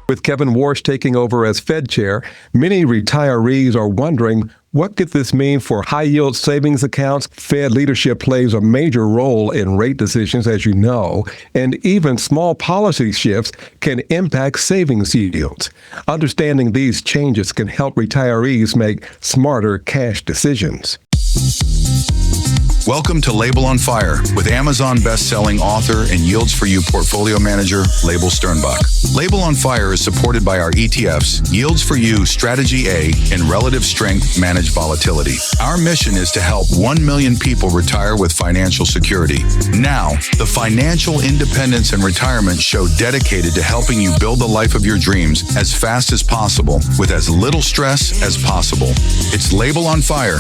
With Kevin Warsh taking over as Fed chair, many retirees are wondering, what could this mean for high-yield savings accounts? Fed leadership plays a major role in rate decisions, as you know, and even small policy shifts can impact savings yields. Understanding these changes can help retirees make smarter cash decisions. Welcome to Leibel On Fire with Amazon best-selling author and Yields for You portfolio manager, Leibel Sternbach. Leibel On Fire is supported by our ETFs, Yields for You, Strategy A, and Relative Strength Managed Volatility. Our mission is to help 1 million people retire with financial security. Now, the financial independence and retirement show dedicated to helping you build the life of your dreams as fast as possible with as little stress as possible. It's Leibel On Fire.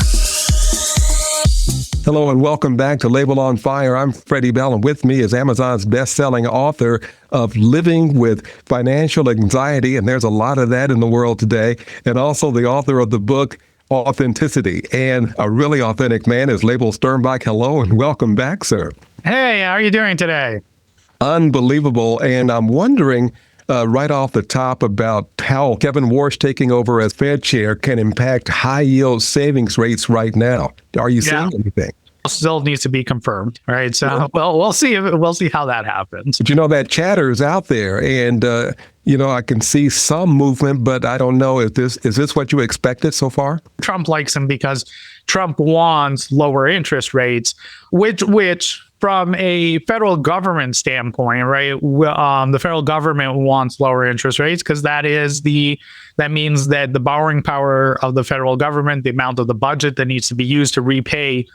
Hello and welcome back to Leibel On Fire. I'm Freddie Bell, and with me is Amazon's best-selling author of Living with Financial Anxiety, and there's a lot of that in the world today, and also the author of the book, Authenticity. And a really authentic man is Leibel Sternbach. Hello and welcome back, sir. Hey, how are you doing today? Unbelievable. And I'm wondering, right off the top, about how Kevin Warsh taking over as Fed chair can impact high-yield savings rates right now. Are you seeing anything? Still needs to be confirmed, right? So, well, we'll see how that happens. But that chatter is out there, and I can see some movement, but I don't know. Is this what you expected so far? Trump likes him because Trump wants lower interest rates, which from a federal government standpoint, right? The federal government wants lower interest rates because that means that the borrowing power of the federal government, the amount of the budget that needs to be used to repay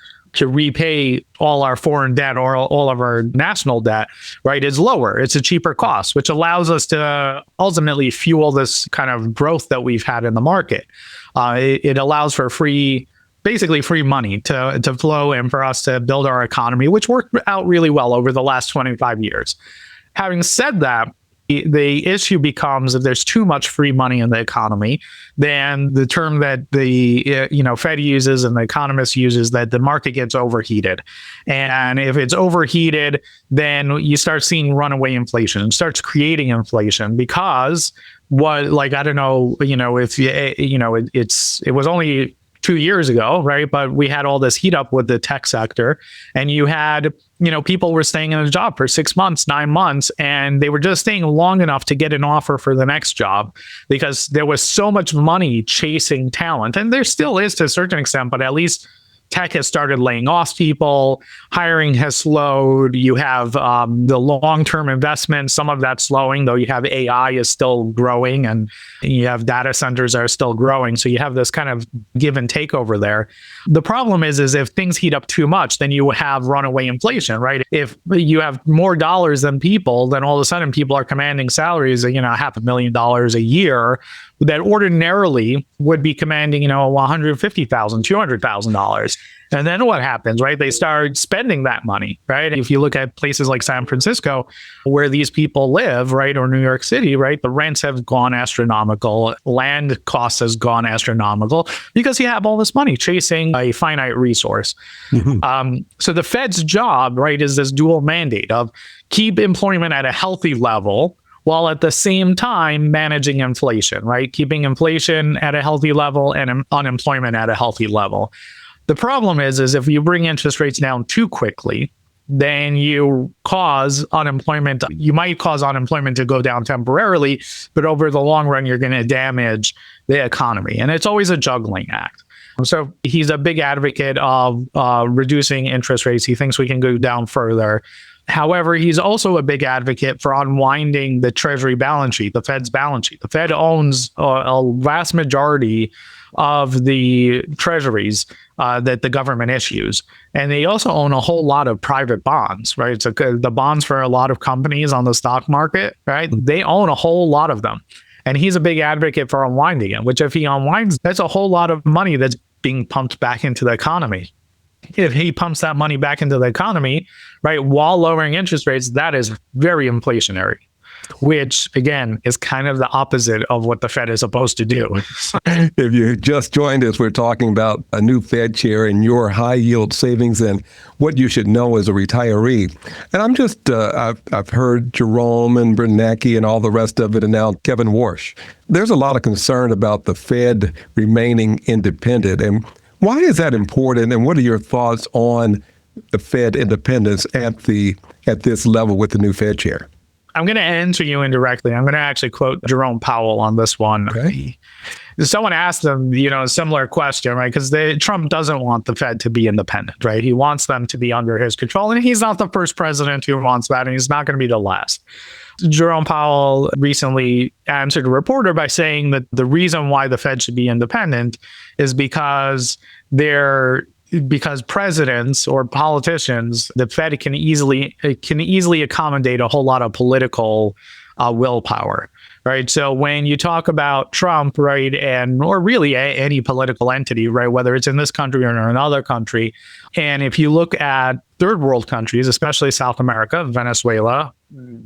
all our foreign debt or all of our national debt, right, is lower. It's a cheaper cost, which allows us to ultimately fuel this kind of growth that we've had in the market. It allows for basically free money to flow and for us to build our economy, which worked out really well over the last 25 years. Having said that, the issue becomes if there's too much free money in the economy, then the term that the Fed uses and the economists uses, that the market gets overheated. And if it's overheated, then you start seeing runaway inflation. It starts creating inflation because I don't know, if it was only 2 years ago, right? But we had all this heat up with the tech sector, and you had, people were staying in a job for 6 months, 9 months, and they were just staying long enough to get an offer for the next job because there was so much money chasing talent. And there still is to a certain extent, but at least tech has started laying off people. Hiring has slowed. You have the long-term investment. Some of that's slowing, though you have AI is still growing, and you have data centers are still growing. So you have this kind of give and take over there. The problem is if things heat up too much, then you have runaway inflation, right? If you have more dollars than people, then all of a sudden people are commanding salaries of, $500,000 a year that ordinarily would be commanding, $150,000, $200,000. And then what happens, right? They start spending that money, right? If you look at places like San Francisco, where these people live, right, or New York City, right, the rents have gone astronomical, land costs has gone astronomical because you have all this money chasing a finite resource. Mm-hmm. So the Fed's job, right, is this dual mandate of keep employment at a healthy level, while at the same time managing inflation, right? Keeping inflation at a healthy level and unemployment at a healthy level. The problem is if you bring interest rates down too quickly, then you cause unemployment. You might cause unemployment to go down temporarily, but over the long run, you're going to damage the economy. And it's always a juggling act. So he's a big advocate of reducing interest rates. He thinks we can go down further. However, he's also a big advocate for unwinding the Treasury balance sheet, the Fed's balance sheet. The Fed owns a vast majority of the treasuries that the government issues. And they also own a whole lot of private bonds, right? So the bonds for a lot of companies on the stock market, right? They own a whole lot of them. And he's a big advocate for unwinding it, which if he unwinds, that's a whole lot of money that's being pumped back into the economy. If he pumps that money back into the economy, right, while lowering interest rates, that is very inflationary. which again is kind of the opposite of what the Fed is supposed to do. If you just joined us, we're talking about a new Fed chair and your high yield savings and what you should know as a retiree. And I'm just, I've heard Jerome and Bernanke and all the rest of it, and now Kevin Warsh. There's a lot of concern about the Fed remaining independent. And why is that important? And what are your thoughts on the Fed independence at this level with the new Fed chair? I'm going to answer you indirectly. I'm going to actually quote Jerome Powell on this one. Okay. Someone asked them, a similar question, right? Because Trump doesn't want the Fed to be independent, right? He wants them to be under his control. And he's not the first president who wants that, and he's not going to be the last. Jerome Powell recently answered a reporter by saying that the reason why the Fed should be independent is because presidents or politicians, the Fed can easily accommodate a whole lot of political willpower, right? So when you talk about Trump, right, or really any political entity, right, whether it's in this country or in another country, and if you look at third world countries, especially South America, Venezuela,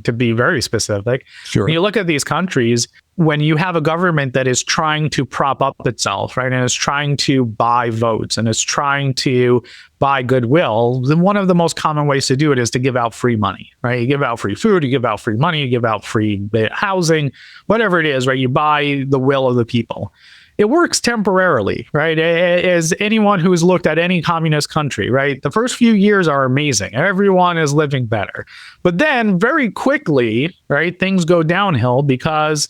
to be very specific, sure. When you look at these countries, when you have a government that is trying to prop up itself, right, and is trying to buy votes and is trying to buy goodwill, then one of the most common ways to do it is to give out free money, right? You give out free food, you give out free money, you give out free housing, whatever it is, right? You buy the will of the people. It works temporarily, right? As anyone who's looked at any communist country, right? The first few years are amazing. Everyone is living better. But then very quickly, right, things go downhill because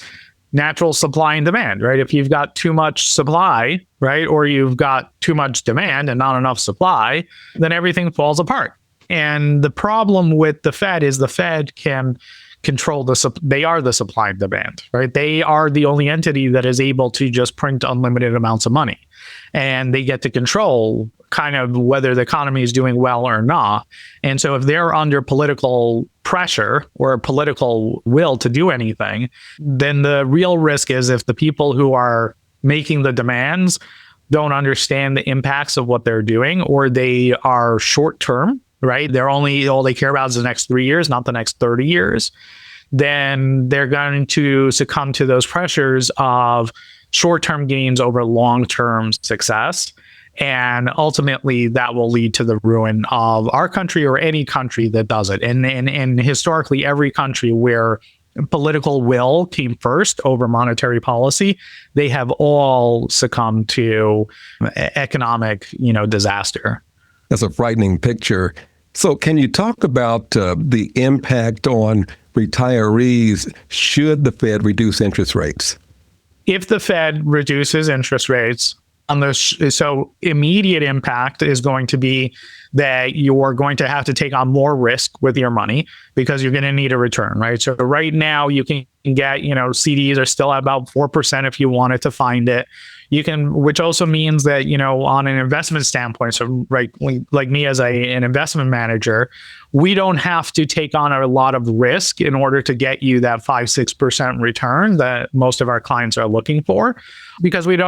natural supply and demand, right? If you've got too much supply, right, or you've got too much demand and not enough supply, then everything falls apart. And the problem with the Fed is the Fed can control they are the supply and demand, right? They are the only entity that is able to just print unlimited amounts of money. And they get to control kind of whether the economy is doing well or not. And so if they're under political pressure or political will to do anything, then the real risk is if the people who are making the demands don't understand the impacts of what they're doing, or they are short term, right? All they care about is the next 3 years, not the next 30 years. Then they're going to succumb to those pressures of short-term gains over long-term success. And ultimately, that will lead to the ruin of our country or any country that does it. And historically, every country where political will came first over monetary policy, they have all succumbed to economic, disaster. That's a frightening picture. So can you talk about the impact on retirees should the Fed reduce interest rates? If the Fed reduces interest rates, so immediate impact is going to be that you're going to have to take on more risk with your money because you're going to need a return, right? So right now you can get, CDs are still at about 4% if you wanted to find it. You can, which also means that, on an investment standpoint, so right, like me as an investment manager, we don't have to take on a lot of risk in order to get you that 5-6% return that most of our clients are looking for, because we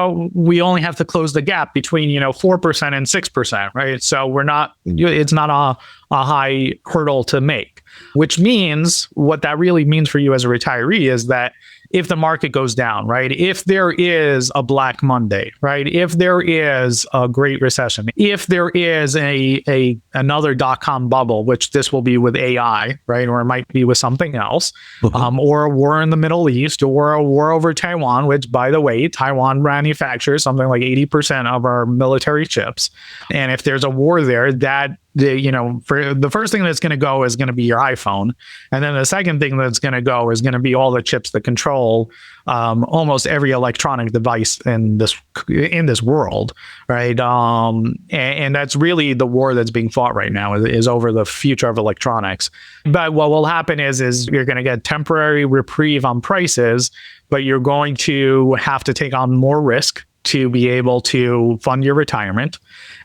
only have to close the gap between, 4% and 6%, right? So it's not a high hurdle to make, which means what that really means for you as a retiree is that if the market goes down, right? If there is a Black Monday, right? If there is a Great Recession, if there is another dot-com bubble, which this will be with AI, right? Or it might be with something else, or a war in the Middle East, or a war over Taiwan, which, by the way, Taiwan manufactures something like 80% of our military chips. And if there's a war there, for the first thing that's going to go is going to be your iPhone. And then the second thing that's going to go is going to be all the chips that control almost every electronic device in this world, right? And that's really the war that's being fought right now is over the future of electronics. But what will happen is you're going to get temporary reprieve on prices, but you're going to have to take on more risk to be able to fund your retirement.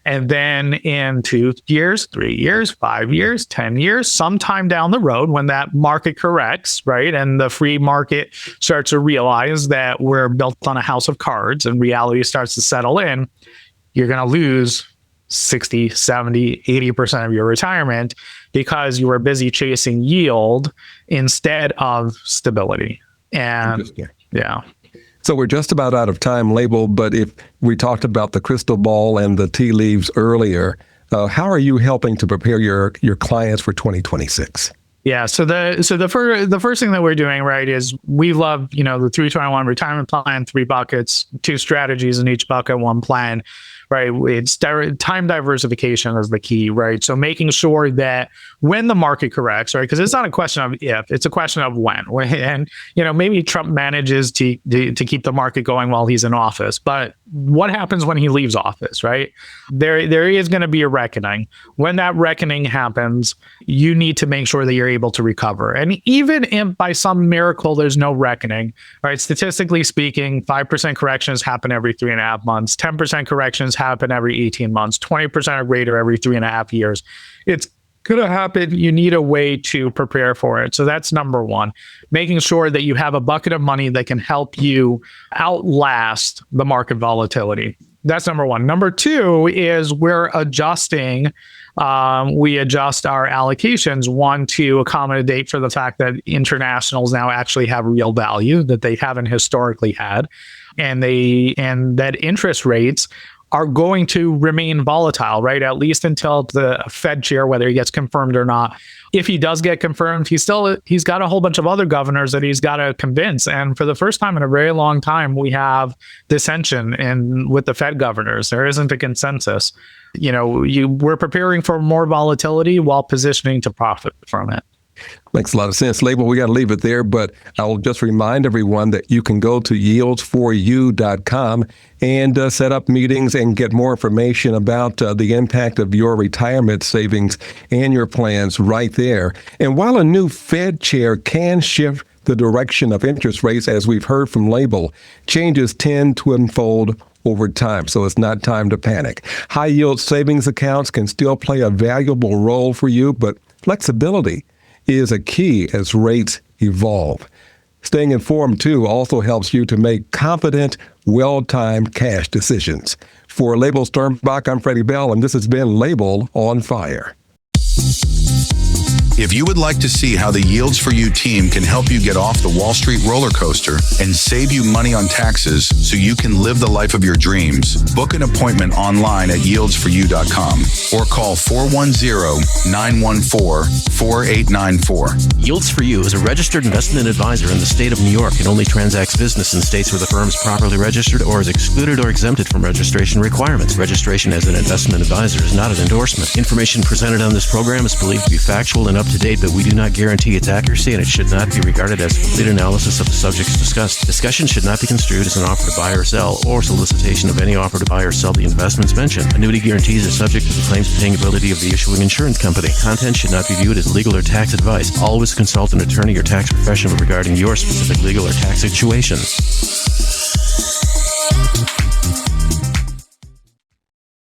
And then in 2 years, 3 years, 5 years, 10 years, sometime down the road, when that market corrects, right, and the free market starts to realize that we're built on a house of cards and reality starts to settle in, you're going to lose 60, 70, 80% of your retirement because you were busy chasing yield instead of stability. And yeah. So we're just about out of time, Leibel, but if we talked about the crystal ball and the tea leaves earlier, how are you helping to prepare your clients for 2026? Yeah. So the first thing that we're doing, right, is we love, the 321 retirement plan, 3 buckets, 2 strategies in each bucket, 1 plan, right? It's time diversification is the key, right? So making sure that when the market corrects, right, because it's not a question of if, it's a question of when. And, maybe Trump manages to keep the market going while he's in office, but what happens when he leaves office, right? There is going to be a reckoning. When that reckoning happens, you need to make sure that you're able to recover. And even if by some miracle there's no reckoning, right? Statistically speaking, 5% corrections happen every 3.5 months, 10% corrections happen every 18 months, 20% or greater every 3.5 years. It's going to happen. You need a way to prepare for it. So that's number one, making sure that you have a bucket of money that can help you outlast the market volatility. That's number one. Number two is we're adjusting. We adjust our allocations, one, to accommodate for the fact that internationals now actually have real value that they haven't historically had, and that interest rates are going to remain volatile, right? At least until the Fed chair, whether he gets confirmed or not. If he does get confirmed, he's got a whole bunch of other governors that he's got to convince. And for the first time in a very long time, we have dissension with the Fed governors. There isn't a consensus. We're preparing for more volatility while positioning to profit from it. Makes a lot of sense. Leibel, we got to leave it there, but I'll just remind everyone that you can go to yieldsforyou.com and set up meetings and get more information about the impact of your retirement savings and your plans right there. And while a new Fed chair can shift the direction of interest rates, as we've heard from Leibel, changes tend to unfold over time, so it's not time to panic. High-yield savings accounts can still play a valuable role for you, but flexibility is a key as rates evolve. Staying informed, too, also helps you to make confident, well-timed cash decisions. For Leibel Sternbach, I'm Freddie Bell, and this has been Leibel On Fire. If you would like to see how the Yields for You team can help you get off the Wall Street roller coaster and save you money on taxes so you can live the life of your dreams, book an appointment online at yieldsforyou.com or call 410-914-4894. Yields for You is a registered investment advisor in the state of New York and only transacts business in states where the firm is properly registered or is excluded or exempted from registration requirements. Registration as an investment advisor is not an endorsement. Information presented on this program is believed to be factual and up to date, but we do not guarantee its accuracy, and it should not be regarded as complete analysis of the subjects discussed. Discussion should not be construed as an offer to buy or sell, or solicitation of any offer to buy or sell the investments mentioned. Annuity guarantees are subject to the claims paying ability of the issuing insurance company. Content should not be viewed as legal or tax advice. Always consult an attorney or tax professional regarding your specific legal or tax situation.